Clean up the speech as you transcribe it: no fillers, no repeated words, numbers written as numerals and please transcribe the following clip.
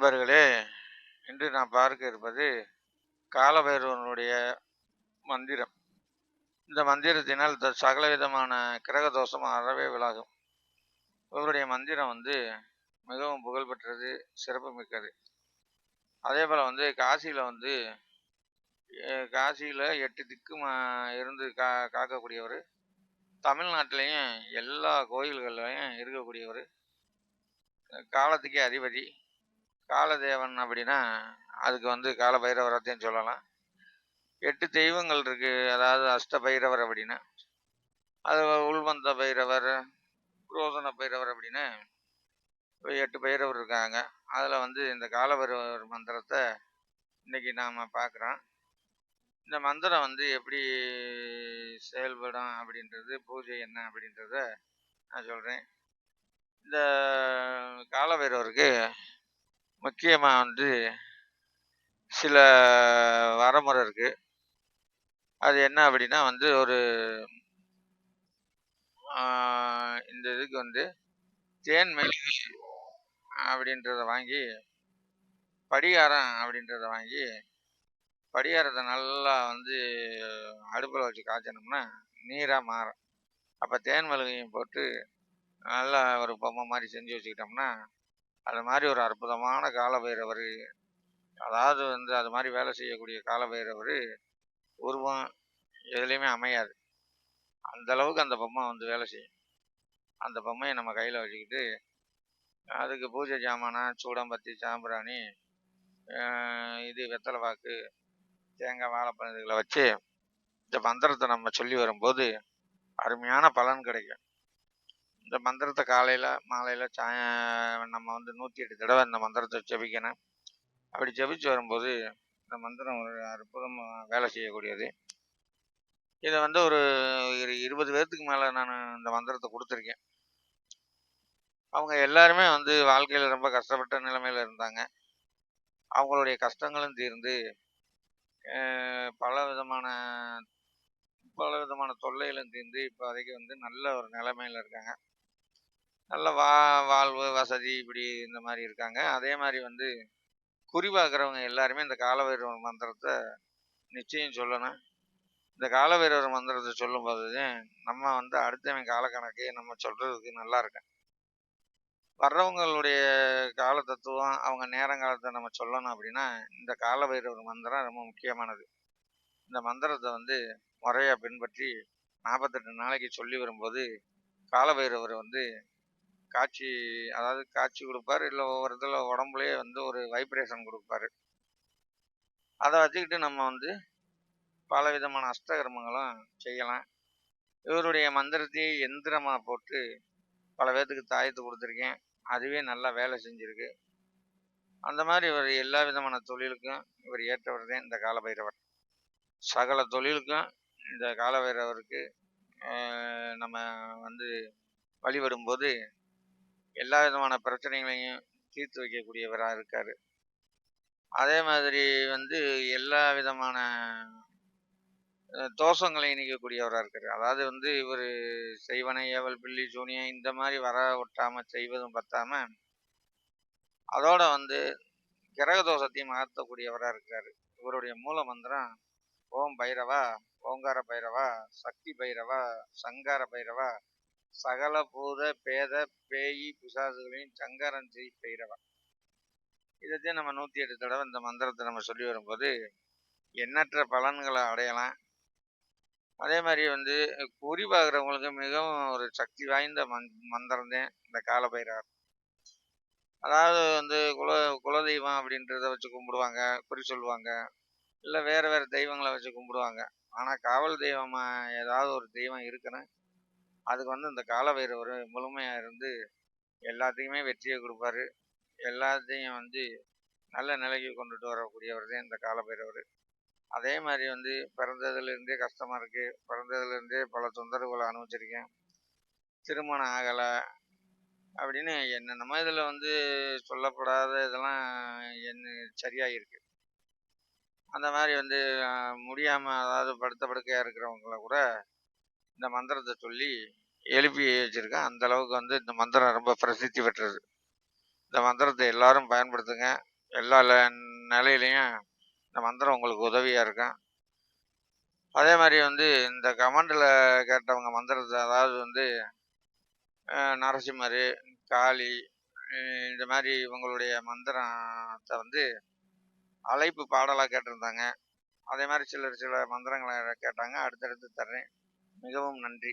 நண்பர்களே, இன்று நாம் பார்க்க இருப்பது காலபைரவனுடைய மந்திரம். இந்த மந்திரத்தினால் சகலவிதமான கிரக தோஷம் அறவே விலகும். இவருடைய மந்திரம் மிகவும் புகழ்பெற்றது, சிறப்பு மிக்கது. அதே போல காசியில 8 திக்கும் இருந்து காக்கக்கூடியவர். தமிழ்நாட்டிலையும் எல்லா கோயில்கள்லையும் இருக்கக்கூடியவர். காலத்துக்கே அதிபதி. காலதேவன் அப்படின்னா அதுக்கு காலபைரவரத்தையும் சொல்லலாம். 8 தெய்வங்கள் இருக்கு. அதாவது அஷ்ட பைரவர் அப்படின்னு, அது உள்வந்த பைரவர், புரோதன பைரவர் அப்படின்னு 8 பைரவர் இருக்காங்க. அதில் இந்த காலபைரவர் மந்திரத்தை இன்னைக்கு நாம் பார்க்குறோம். இந்த மந்திரம் எப்படி செயல்படும் அப்படின்றது, பூஜை என்ன அப்படின்றத நான் சொல்கிறேன். இந்த காலபைரவருக்கு முக்கியமாக சில வரமுறை இருக்குது. அது என்ன அப்படின்னா ஒரு இந்த இதுக்கு தேன் மெழுகு அப்படின்றத வாங்கி, படிகாரத்தை நல்லா அடுப்பில் வச்சு காய்ச்சனோம்னா நீராக மாறும். அப்போ தேன் மெழுகையும் போட்டு நல்லா ஒரு பொம்மை மாதிரி செஞ்சு வச்சுக்கிட்டோம்னா அது மாதிரி ஒரு அற்புதமான காலபைரவர், அதாவது அது மாதிரி வேலை செய்யக்கூடிய காலபைரவர் உருவம் எதுலேயுமே அமையாது. அந்த அளவுக்கு அந்த பொம்மை வேலை செய்யும். அந்த பொம்மையை நம்ம கையில் வச்சுக்கிட்டு அதுக்கு பூஜை ஜாமானா, சூடம்பத்தி, சாம்பிராணி, வெத்தலை பாக்கு, தேங்காய், வாழைப்பழம் இதுகளை வச்சு இந்த மந்திரத்தை நம்ம சொல்லி வரும்போது அருமையான பலன் கிடைக்கும். இந்த மந்திரத்தை காலையில் மாலையில் நம்ம 108 தடவை இந்த மந்திரத்தை ஜெபிக்கணும். அப்படி ஜெபிச்சு வரும்போது இந்த மந்திரம் ஒரு அற்புதமாக வேலை செய்யக்கூடியது. இதை ஒரு 20 பேர்த்துக்கு மேலே நான் இந்த மந்திரத்தை கொடுத்துருக்கேன். அவங்க எல்லாருமே வாழ்க்கையில் ரொம்ப கஷ்டப்பட்ட நிலைமையில் இருந்தாங்க. அவங்களுடைய கஷ்டங்களும் தீர்ந்து பல விதமான தொல்லைகளும் தீர்ந்து இப்போதைக்கு நல்ல ஒரு நிலைமையில் இருக்காங்க. நல்ல வாழ்வு வசதி இப்படி இந்த மாதிரி இருக்காங்க. அதே மாதிரி குறி பார்க்குறவங்க எல்லாருமே இந்த காலபைரவர் மந்திரத்தை நிச்சயம் சொல்லணும். இந்த காலபைரவர் மந்திரத்தை சொல்லும்போது நம்ம அடுத்தவன் காலக்கணக்கே நம்ம சொல்கிறதுக்கு நல்லா இருக்கும். வர்றவங்களுடைய கால தத்துவம், அவங்க நேரங்காலத்தை நம்ம சொல்லணும் அப்படின்னா இந்த காலபைரவர் மந்திரம் ரொம்ப முக்கியமானது. இந்த மந்திரத்தை முறையாக பின்பற்றி 48 நாளைக்கு சொல்லி வரும்போது காலபைரவர் காட்சி கொடுப்பார். இல்லை ஒவ்வொரு இதில் உடம்புலேயே ஒரு வைப்ரேஷன் கொடுப்பாரு. அதை வச்சுக்கிட்டு நம்ம பல விதமான அஷ்டகர்மங்களும் செய்யலாம். இவருடைய மந்திரத்தையே எந்திரமாக போட்டு பல பேர்த்துக்கு தாயத்து கொடுத்துருக்கேன். அதுவே நல்லா வேலை செஞ்சுருக்கு. அந்த மாதிரி இவர் எல்லா விதமான தொழிலுக்கும் இவர் ஏற்றவர் தான் இந்த காலபைரவர். சகல தொழிலுக்கும் இந்த காலபைரவருக்கு நம்ம வழிபடும்போது எல்லா விதமான பிரச்சனைகளையும் தீர்த்து வைக்கக்கூடியவராக இருக்கார். அதே மாதிரி எல்லா விதமான தோஷங்களை நீக்கக்கூடியவராக இருக்கார். அதாவது இவர் செய்வனை, ஏவல், பில்லி, சூனியம் இந்த மாதிரி வர ஒட்டாமல் செய்வதும் பத்தாம அதோட கிரக தோஷத்தையும் மாற்றக்கூடியவராக இருக்கார். இவருடைய மூல மந்திரம் ஓம் பைரவா, ஓங்கார பைரவா, சக்தி பைரவா, சங்கார பைரவா, சகல பூத பேத பேயி பிசாசுகளின் சங்கரன் செய் பைரவா. இதைத்தான் நம்ம 108 தடவை இந்த மந்திரத்தை நம்ம சொல்லி வரும்போது எண்ணற்ற பலன்களை அடையலாம். அதே மாதிரி குறி பார்க்குறவங்களுக்கு மிகவும் ஒரு சக்தி வாய்ந்த மந்திரம் தான் இந்த காலபைரவர். அதாவது குலதெய்வம் அப்படின்றத வச்சு கும்பிடுவாங்க, குறி சொல்லுவாங்க. இல்லை வேறு தெய்வங்களை வச்சு கும்பிடுவாங்க. ஆனால் காவல் தெய்வம் ஏதாவது ஒரு தெய்வம் இருக்குன்னு அதுக்கு இந்த காலபைரவர் முழுமையாக இருந்து எல்லாத்தையுமே வெற்றியை கொடுப்பாரு. எல்லாத்தையும் நல்ல நிலைக்கு கொண்டுட்டு வரக்கூடியவர் தான் இந்த காலபைரவர். அதே மாதிரி பிறந்ததுலேருந்தே கஷ்டமாக இருக்குது, பிறந்ததுலேருந்தே பல தொந்தரவுகளை அனுபவிச்சிருக்கேன், திருமணம் ஆகலை அப்படின்னு என்னென்னமோ இதில் சொல்லப்படாத இதெல்லாம் சரியாயிருக்கு. அந்த மாதிரி முடியாமல் அதாவது படுத்த படுக்கையாக இருக்கிறவங்கள கூட இந்த மந்திரத்தை சொல்லி எழுப்பி வச்சுருக்கேன். அந்தளவுக்கு இந்த மந்திரம் ரொம்ப பிரசித்தி பெற்றது. இந்த மந்திரத்தை எல்லாரும் பயன்படுத்துங்க. எல்லா நிலையிலையும் இந்த மந்திரம் உங்களுக்கு உதவியாக இருக்கும். அதே மாதிரி வந்து இந்த கமெண்டில் கேட்டவங்க மந்திரத்தை, அதாவது வந்து நரசிம்மர், காளி, இந்த மாதிரி இவங்களுடைய மந்திரத்தை வந்து அழைப்பு பாடலாக கேட்டிருந்தாங்க. அதே மாதிரி சில மந்திரங்களை கேட்டாங்க. அடுத்தடுத்து தர்றேன். மிகவும் நன்றி.